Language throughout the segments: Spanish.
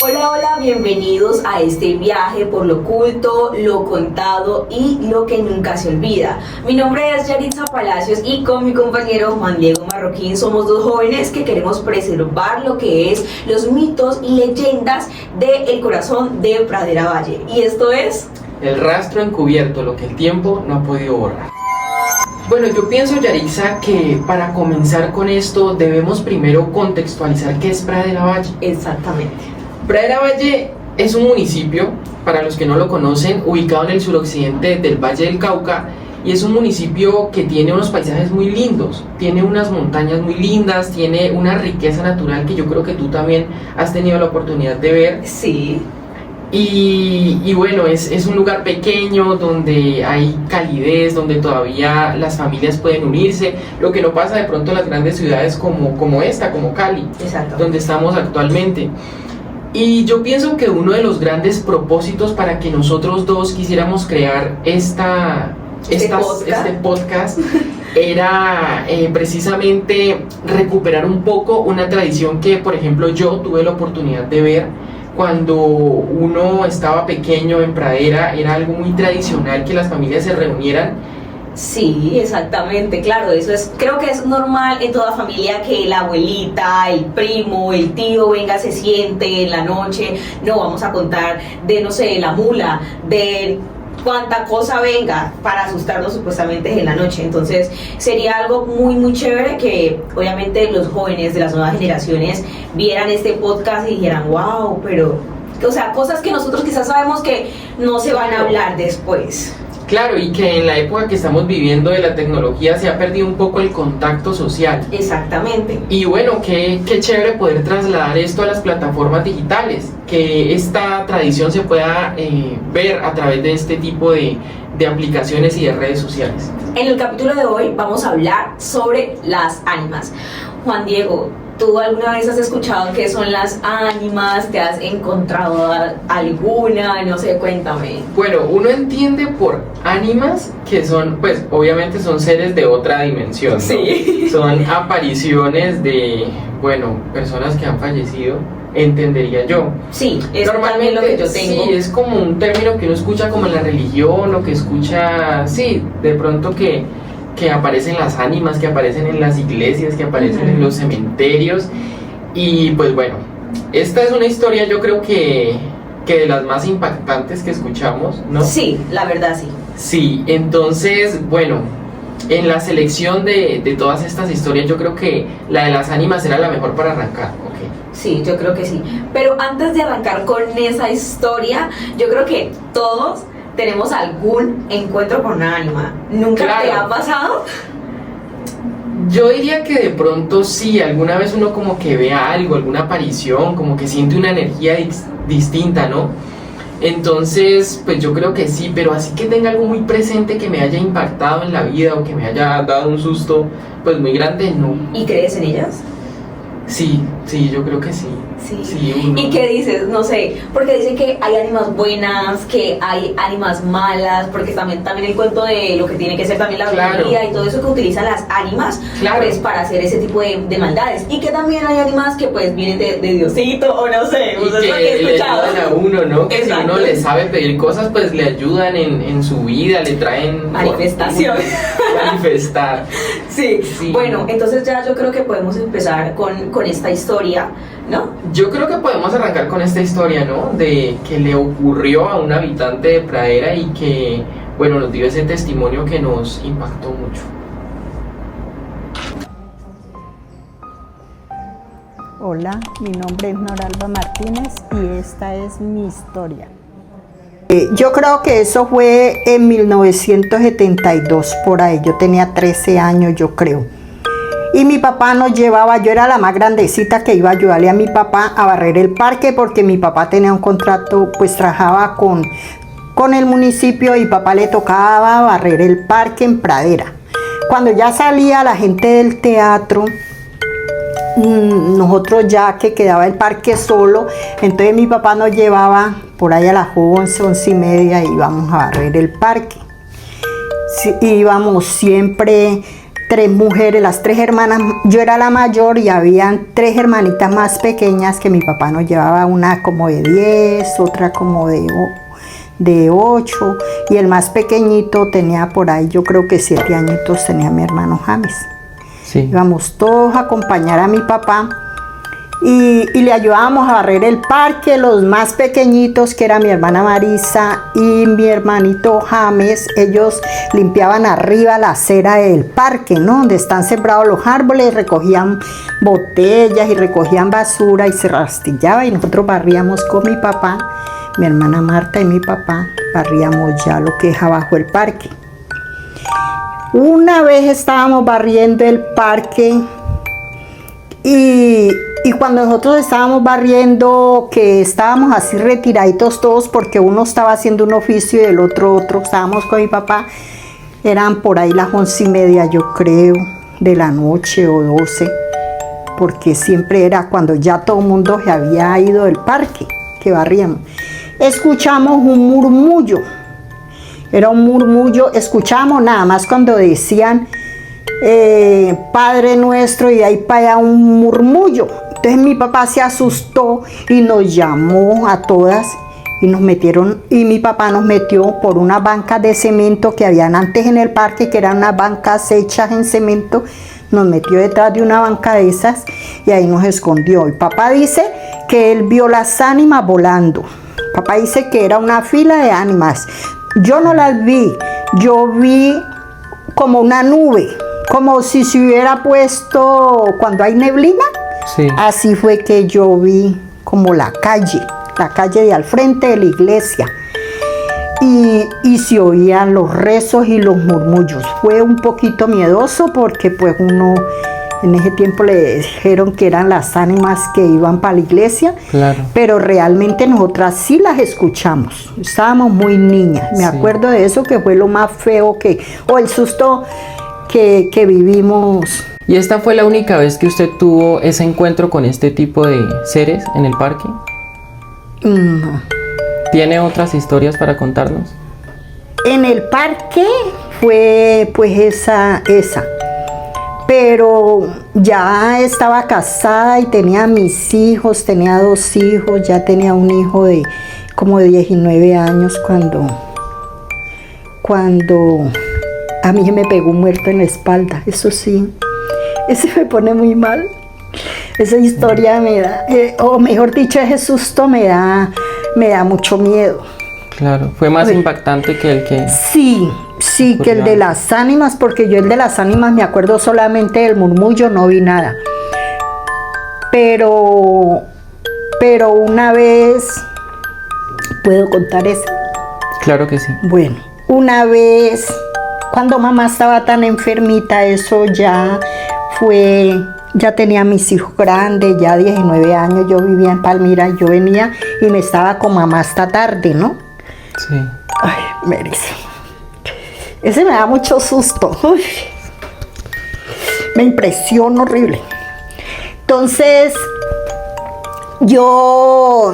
Hola, hola, bienvenidos a este viaje por lo oculto, lo contado y lo que nunca se olvida. Mi nombre es Yaritza Palacios y con mi compañero Juan Diego Marroquín somos dos jóvenes que queremos preservar lo que es los mitos y leyendas del corazón de Pradera Valle. Y esto es... El rastro encubierto, lo que el tiempo no ha podido borrar. Bueno, yo pienso, Yaritza, que para comenzar con esto debemos primero contextualizar qué es Pradera Valle. Exactamente. Pradera Valle es un municipio, para los que no lo conocen, ubicado en el suroccidente del Valle del Cauca, y es un municipio que tiene unos paisajes muy lindos, tiene unas montañas muy lindas, tiene una riqueza natural que yo creo que tú también has tenido la oportunidad de ver. Sí. Y bueno, es un lugar pequeño donde hay calidez, donde todavía las familias pueden unirse, lo que no pasa de pronto en las grandes ciudades como esta, como Cali, Exacto, donde estamos actualmente. Y yo pienso que uno de los grandes propósitos para que nosotros dos quisiéramos crear este podcast era precisamente recuperar un poco una tradición que, por ejemplo, yo tuve la oportunidad de ver cuando uno estaba pequeño en Pradera. Era algo muy tradicional que las familias se reunieran. Sí, exactamente, claro, eso es, creo que es normal en toda familia que la abuelita, el primo, el tío venga, se siente en la noche, no, vamos a contar de, no sé, la mula, de cuánta cosa venga para asustarnos supuestamente en la noche. Entonces sería algo muy muy chévere que obviamente los jóvenes de las nuevas generaciones vieran este podcast y dijeran wow, pero, o sea, cosas que nosotros quizás sabemos que no se van a hablar después. Claro, y que en la época que estamos viviendo de la tecnología se ha perdido un poco el contacto social. Exactamente. Y bueno, qué chévere poder trasladar esto a las plataformas digitales, que esta tradición se pueda ver a través de este tipo de aplicaciones y de redes sociales. En el capítulo de hoy vamos a hablar sobre las ánimas. Juan Diego, ¿tú alguna vez has escuchado qué son las ánimas? ¿Te has encontrado alguna? No sé, cuéntame. Bueno, uno entiende por ánimas que son, pues obviamente son seres de otra dimensión, ¿no? Sí. Son apariciones de, bueno, personas que han fallecido, entendería yo. Sí, es normalmente lo que yo tengo. Sí, es como un término que uno escucha como en la religión, o que escucha, sí, de pronto que aparecen las ánimas, que aparecen en las iglesias, que aparecen en los cementerios. Y pues bueno, esta es una historia, yo creo que de las más impactantes que escuchamos, ¿no? Sí, la verdad sí. Sí, entonces, bueno, en la selección de todas estas historias, yo creo que la de las ánimas era la mejor para arrancar, ¿ok? Sí, yo creo que sí. Pero antes de arrancar con esa historia, yo creo que todos tenemos algún encuentro con una ánima. ¿Nunca te ha pasado? Yo diría que de pronto sí, alguna vez uno como que ve algo, alguna aparición, como que siente una energía distinta, ¿no? Entonces, pues yo creo que sí, pero así que tenga algo muy presente que me haya impactado en la vida o que me haya dado un susto, pues muy grande, no. ¿Y crees en ellas? Sí, yo creo que sí. Sí. ¿Y qué dices? No sé, porque dicen que hay ánimas buenas, que hay ánimas malas, porque también el cuento de lo que tiene que ser también la brujería y todo eso que utilizan las ánimas, pues para hacer ese tipo de maldades. Y que también hay ánimas que pues vienen de Diosito, o no sé, y que le ayudan a uno, ¿no? Que exacto. Si uno le sabe pedir cosas, pues le ayudan en su vida, le traen manifestación. Manifestar. Sí. Bueno, entonces ya yo creo que podemos empezar con esta historia, ¿no? Yo creo que podemos arrancar con esta historia, ¿no? De que le ocurrió a un habitante de Pradera y que, bueno, nos dio ese testimonio que nos impactó mucho. Hola, mi nombre es Noralba Martínez y esta es mi historia. Yo creo que eso fue en 1972, por ahí. Yo tenía 13 años, yo creo. Y mi papá nos llevaba, yo era la más grandecita que iba a ayudarle a mi papá a barrer el parque, porque mi papá tenía un contrato, pues trabajaba con el municipio y papá le tocaba barrer el parque en Pradera. Cuando ya salía la gente del teatro, nosotros ya que quedaba el parque solo, entonces mi papá nos llevaba por ahí a las 11, 11:30 y íbamos a barrer el parque. Sí, íbamos siempre 3 mujeres, las 3 hermanas, yo era la mayor y habían 3 hermanitas más pequeñas que mi papá nos llevaba, una como de 10, otra como de 8 y el más pequeñito tenía por ahí, yo creo que 7 añitos tenía mi hermano James. Sí. Íbamos todos a acompañar a mi papá y le ayudábamos a barrer el parque. Los más pequeñitos, que era mi hermana Marisa y mi hermanito James, ellos limpiaban arriba la acera del parque, ¿no? Donde están sembrados los árboles, recogían botellas y recogían basura y se rastillaba y nosotros barríamos con mi papá, mi hermana Marta y mi papá, barríamos ya lo que es abajo el parque. Una vez estábamos barriendo el parque y cuando nosotros estábamos barriendo, que estábamos así retiraditos todos porque uno estaba haciendo un oficio y el otro, estábamos con mi papá, eran por ahí las 11:30 yo creo, de la noche o 12, porque siempre era cuando ya todo el mundo se había ido del parque, que barríamos. Escuchamos un murmullo, era un murmullo, escuchamos nada más cuando decían Padre Nuestro y de ahí para allá un murmullo. Entonces mi papá se asustó y nos llamó a todas y nos metieron, y mi papá nos metió por una banca de cemento que habían antes en el parque, que eran unas bancas hechas en cemento, nos metió detrás de una banca de esas y ahí nos escondió. Y papá dice que él vio las ánimas volando. Papá dice que era una fila de ánimas. Yo no las vi, yo vi como una nube, como si se hubiera puesto cuando hay neblina. Sí. Así fue que yo vi como la calle de al frente de la iglesia. Y se oían los rezos y los murmullos. Fue un poquito miedoso porque pues uno, en ese tiempo le dijeron que eran las ánimas que iban para la iglesia. Claro. Pero realmente nosotras sí las escuchamos. Estábamos muy niñas. Me acuerdo de eso, que fue lo más feo o el susto que vivimos. ¿Y esta fue la única vez que usted tuvo ese encuentro con este tipo de seres en el parque? No. ¿Tiene otras historias para contarnos? En el parque fue pues esa. Pero ya estaba casada y tenía mis hijos, tenía 2 hijos, ya tenía un hijo de como de 19 años cuando a mí me pegó un muerto en la espalda, eso sí. Ese me pone muy mal. Esa historia me da, o mejor dicho, ese susto me da mucho miedo. Claro, fue más impactante que el que... Sí, que el de las ánimas, porque yo el de las ánimas me acuerdo solamente del murmullo, no vi nada. Pero una vez, ¿puedo contar eso? Claro que sí. Bueno, una vez, cuando mamá estaba tan enfermita, eso ya tenía mis hijos grandes, ya 19 años, yo vivía en Palmira, yo venía y me estaba con mamá hasta tarde, ¿no? Sí. Ay, Meris, ese me da mucho susto. Uy, me impresiona horrible. Entonces, yo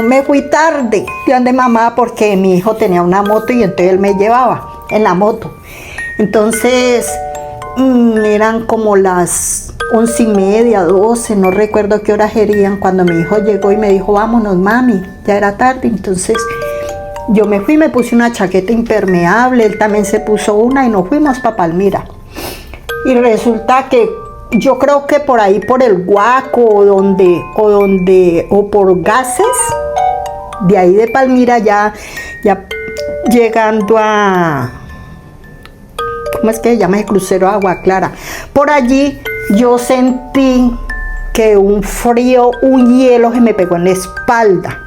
me fui tarde de donde mamá porque mi hijo tenía una moto y entonces él me llevaba en la moto. Entonces, eran como las 11:30, 12, no recuerdo qué horas eran, cuando mi hijo llegó y me dijo, vámonos mami, ya era tarde. Entonces yo me fui, me puse una chaqueta impermeable, él también se puso una y nos fuimos para Palmira. Y resulta que yo creo que por ahí, por el Guaco o por Gases, de ahí de Palmira ya llegando a... ¿Cómo es que se llama el crucero Agua Clara? Por allí yo sentí que un frío, un hielo se me pegó en la espalda.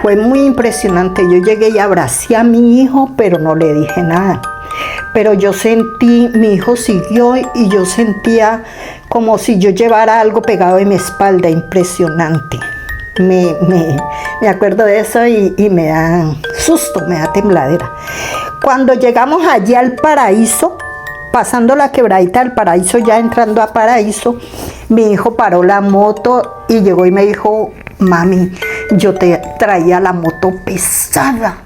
Fue muy impresionante. Yo llegué y abracé a mi hijo, pero no le dije nada. Pero yo sentí, mi hijo siguió y yo sentía como si yo llevara algo pegado en mi espalda, impresionante. Me acuerdo de eso y me da susto, me da tembladera. Cuando llegamos allí al Paraíso, pasando la quebradita del Paraíso, ya entrando a Paraíso, mi hijo paró la moto y llegó y me dijo, mami, yo te traía la moto pesada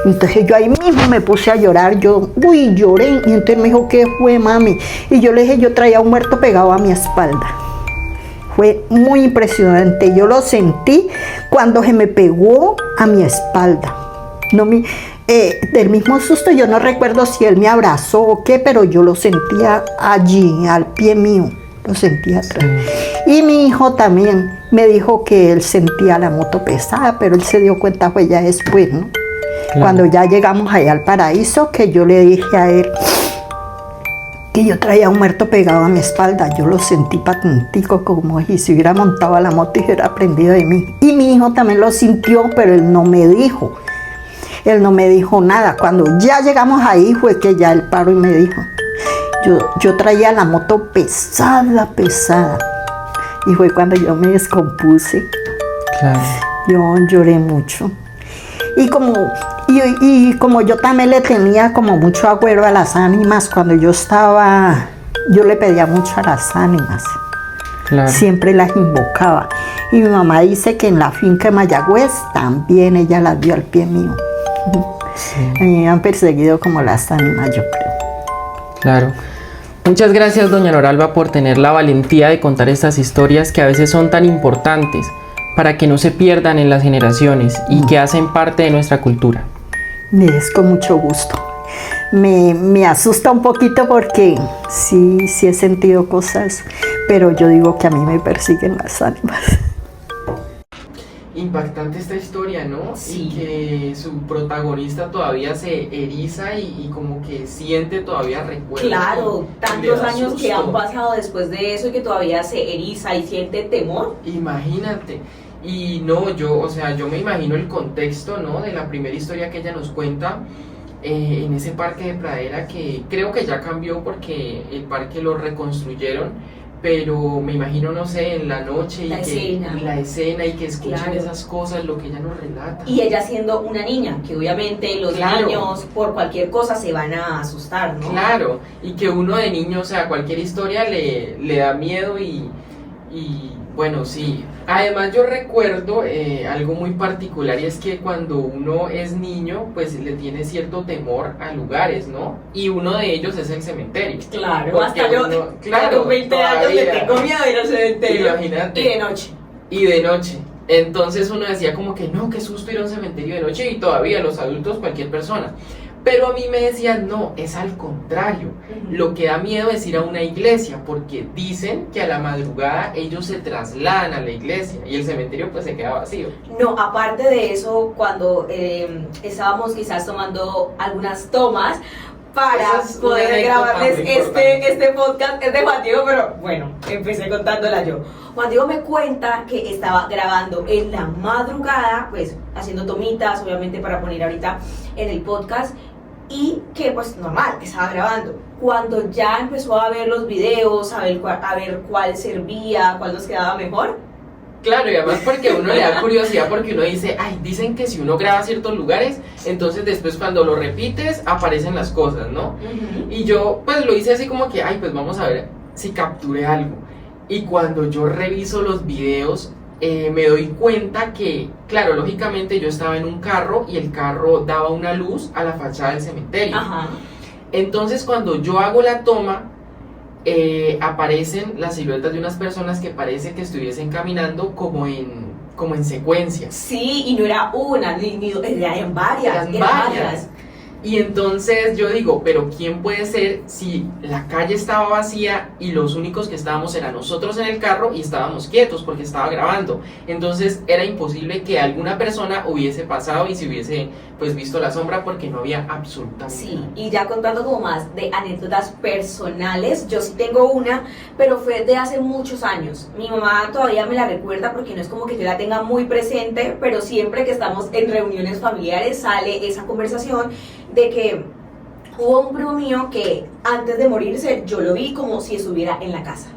Entonces yo ahí mismo me puse a llorar, lloré, y entonces me dijo, ¿qué fue, mami? Y yo le dije, yo traía un muerto pegado a mi espalda. Fue muy impresionante, yo lo sentí cuando se me pegó a mi espalda. Del mismo susto, yo no recuerdo si él me abrazó o qué, pero yo lo sentía allí, al pie mío, lo sentía atrás. Y mi hijo también me dijo que él sentía la moto pesada, pero él se dio cuenta fue ya después, ¿no? Claro. Cuando ya llegamos allá al paraíso, que yo le dije a él que yo traía un muerto pegado a mi espalda, yo lo sentí patentico, como si se hubiera montado a la moto y hubiera aprendido de mí. Y mi hijo también lo sintió, pero él no me dijo. Él no me dijo nada. Cuando ya llegamos ahí fue que ya él paró y me dijo. Yo traía la moto pesada. Y fue cuando yo me descompuse. Claro. Yo lloré mucho. Y como yo también le tenía como mucho agüero a las ánimas, cuando yo le pedía mucho a las ánimas. Claro. Siempre las invocaba. Y mi mamá dice que en la finca de Mayagüez también ella las vio al pie mío. Sí. A mí me han perseguido como las ánimas, yo creo. Claro. Muchas gracias, doña Noralba, por tener la valentía de contar estas historias que a veces son tan importantes para que no se pierdan en las generaciones y que hacen parte de nuestra cultura. Es con mucho gusto. Me asusta un poquito porque sí he sentido cosas, pero yo digo que a mí me persiguen las ánimas. Impactante esta historia, ¿no? Sí. Y que su protagonista todavía se eriza y como que siente todavía recuerdos. Claro, tantos años que han pasado después de eso y que todavía se eriza y siente temor. Imagínate. Y no, yo me imagino el contexto, ¿no? De la primera historia que ella nos cuenta en ese parque de pradera, que creo que ya cambió porque el parque lo reconstruyeron. Pero me imagino, no sé, en la noche la escena y que escuchen claro. Esas cosas, lo que ella nos relata. Y ella siendo una niña, que obviamente los claro. niños por cualquier cosa se van a asustar, ¿no? Claro, y que uno de niño, o sea, cualquier historia le da miedo y bueno, sí. Además yo recuerdo algo muy particular, y es que cuando uno es niño, pues le tiene cierto temor a lugares, ¿no? Y uno de ellos es el cementerio. Claro, hasta yo, claro, con 20 años le tengo miedo de ir al cementerio. Imagínate. Y de noche. Entonces uno decía como que no, qué susto ir a un cementerio de noche, y todavía los adultos, cualquier persona. Pero a mí me decían, no, es al contrario. Lo que da miedo es ir a una iglesia, porque dicen que a la madrugada ellos se trasladan a la iglesia y el cementerio pues se queda vacío. No, aparte de eso, cuando estábamos quizás tomando algunas tomas para poder grabarles este podcast, es de Juan Diego, pero bueno, empecé contándola yo. Juan Diego me cuenta que estaba grabando en la madrugada, pues haciendo tomitas, obviamente para poner ahorita en el podcast, y que pues normal, estaba grabando. Cuando ya empezó a ver los videos, a ver cuál servía, cuál nos quedaba mejor. Claro, y además porque uno le da curiosidad, porque uno dice, ay, dicen que si uno graba ciertos lugares, entonces después cuando lo repites, aparecen las cosas, ¿no? Y yo pues lo hice así como que, ay, pues vamos a ver si capturé algo. Y cuando yo reviso los videos, me doy cuenta que, claro, lógicamente yo estaba en un carro y el carro daba una luz a la fachada del cementerio. Ajá. Entonces cuando yo hago la toma, aparecen las siluetas de unas personas que parece que estuviesen caminando como en secuencia. Sí, y no era una, ni eran varias. Eran varias. Y entonces yo digo, pero ¿quién puede ser si la calle estaba vacía y los únicos que estábamos eran nosotros en el carro y estábamos quietos porque estaba grabando? Entonces era imposible que alguna persona hubiese pasado y se hubiese pues visto la sombra, porque no había absolutamente nada. Sí, y ya contando como más de anécdotas personales, yo sí tengo una, pero fue de hace muchos años. Mi mamá todavía me la recuerda porque no es como que yo la tenga muy presente, pero siempre que estamos en reuniones familiares sale esa conversación de que hubo un primo mío que antes de morirse yo lo vi como si estuviera en la casa.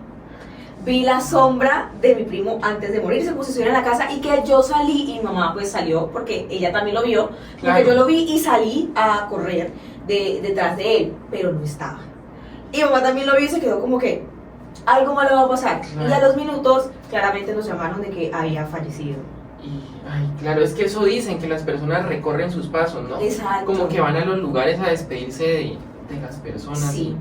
Vi la sombra de mi primo antes de morirse, como si estuviera en la casa, y que yo salí y mi mamá pues salió porque ella también lo vio, claro. Porque yo lo vi y salí a correr detrás de él, pero no estaba. Y mi mamá también lo vio y se quedó como que algo malo va a pasar. Claro. Y a los minutos claramente nos llamaron de que había fallecido. Ay, claro, es que eso dicen, que las personas recorren sus pasos, ¿no? Exacto. Como que van a los lugares a despedirse de las personas. Sí.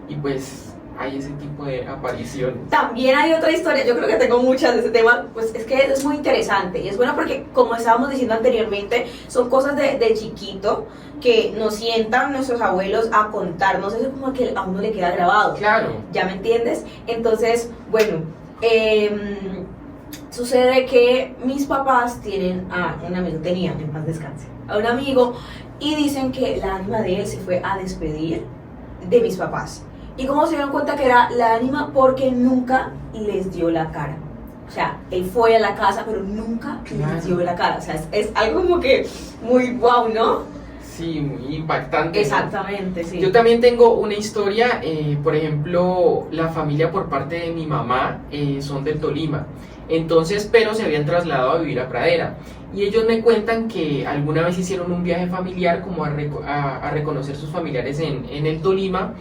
Y pues hay ese tipo de apariciones. También hay otra historia, yo creo que tengo muchas de ese tema, pues es que es muy interesante y es bueno porque, como estábamos diciendo anteriormente, son cosas de chiquito que nos sientan nuestros abuelos a contarnos, eso como que a uno le queda grabado. Claro. ¿Ya me entiendes? Entonces, bueno, sucede que mis papás tienen a un amigo, tenían, en paz descanse, a un amigo, y dicen que la ánima de él se fue a despedir de mis papás. ¿Y cómo se dieron cuenta que era la ánima? Porque nunca les dio la cara. O sea, él fue a la casa, pero nunca les dio la cara. O sea, es algo como que muy guau, ¿no? Sí, muy impactante. Exactamente, ¿no? sí. Yo también tengo una historia, por ejemplo, la familia por parte de mi mamá son del Tolima. Entonces, pero se habían trasladado a vivir a Pradera. Y ellos me cuentan que alguna vez hicieron un viaje familiar como a reconocer sus familiares en el Tolima.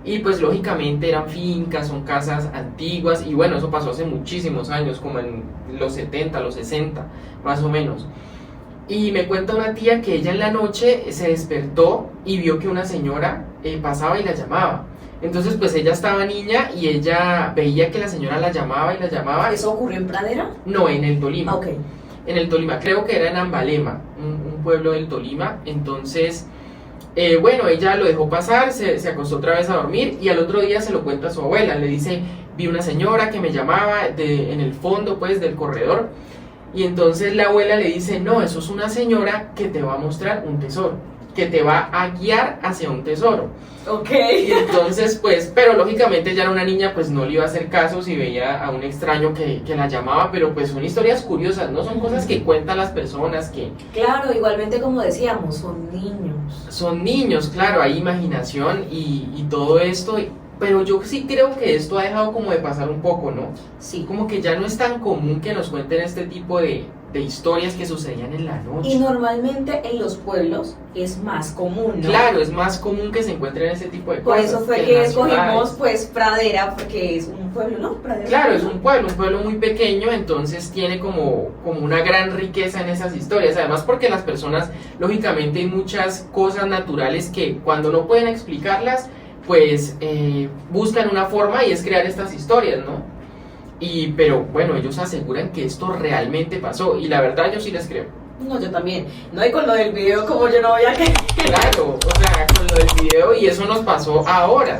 Y pues lógicamente eran fincas, son casas antiguas y bueno, eso pasó hace muchísimos años, como en los 70, los 60, más o menos. Y me cuenta una tía que ella en la noche se despertó y vio que una señora pasaba y la llamaba. Entonces pues ella estaba niña y ella veía que la señora la llamaba y la llamaba. ¿Eso ocurrió en Pradera? No, en el Tolima. Ok. En el Tolima, creo que era en Ambalema, un pueblo del Tolima. Entonces... bueno, ella lo dejó pasar, se acostó otra vez a dormir y al otro día se lo cuenta a su abuela. Le dice, vi una señora que me llamaba en el fondo pues del corredor. Y entonces la abuela le dice, no, eso es una señora que te va a mostrar un tesoro, que te va a guiar hacia un tesoro. Ok. Y entonces pues, pero lógicamente ya era una niña, pues no le iba a hacer caso si veía a un extraño que la llamaba, pero pues son historias curiosas, ¿no? Son cosas que cuentan las personas que... Claro, igualmente como decíamos, son niños. Son niños, claro, hay imaginación y todo esto, pero yo sí creo que esto ha dejado como de pasar un poco, ¿no? Sí. Como que ya no es tan común que nos cuenten este tipo de historias que sucedían en la noche. Y normalmente en los pueblos es más común, ¿no? Claro, es más común que se encuentren ese tipo de Por cosas. eso fue en que las escogimos ciudades. pues Pradera, porque es un pueblo, ¿no? Pradera. Claro, es un pueblo muy pequeño, entonces tiene como una gran riqueza en esas historias. Además porque las personas, lógicamente hay muchas cosas naturales que cuando no pueden explicarlas, pues buscan una forma y es crear estas historias, ¿no? Pero bueno, ellos aseguran que esto realmente pasó y la verdad yo sí les creo. No, yo también. No, y con lo del video, como yo no voy a creer. Claro, o sea, con lo del video y eso nos pasó ahora.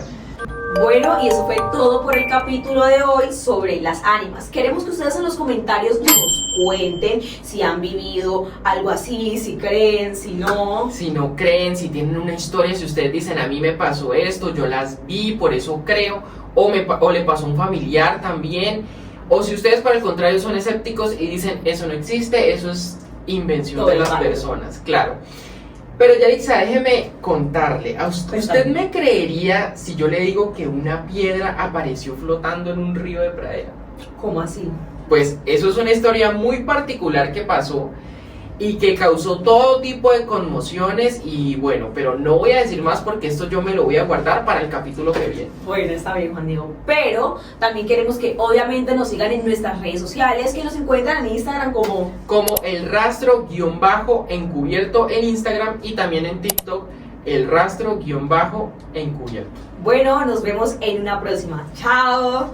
Bueno, y eso fue todo por el capítulo de hoy sobre las ánimas. Queremos que ustedes en los comentarios nos cuenten si han vivido algo así, si creen, si no. Si no creen, si tienen una historia, si ustedes dicen a mí me pasó esto, yo las vi, por eso creo, o le pasó a un familiar también, o si ustedes por el contrario son escépticos y dicen eso no existe, eso es invención Todo de las válido. personas, claro. Pero Yaritza, déjeme contarle, ¿usted me creería si yo le digo que una piedra apareció flotando en un río de Pradera? ¿Cómo así? Pues eso es una historia muy particular que pasó y que causó todo tipo de conmociones y bueno, pero no voy a decir más porque esto yo me lo voy a guardar para el capítulo que viene. Bueno, está bien, Juan Diego. Pero también queremos que obviamente nos sigan en nuestras redes sociales, que nos encuentran en Instagram como el rastro_encubierto en Instagram y también en TikTok, el rastro_encubierto. Bueno, nos vemos en una próxima. Chao.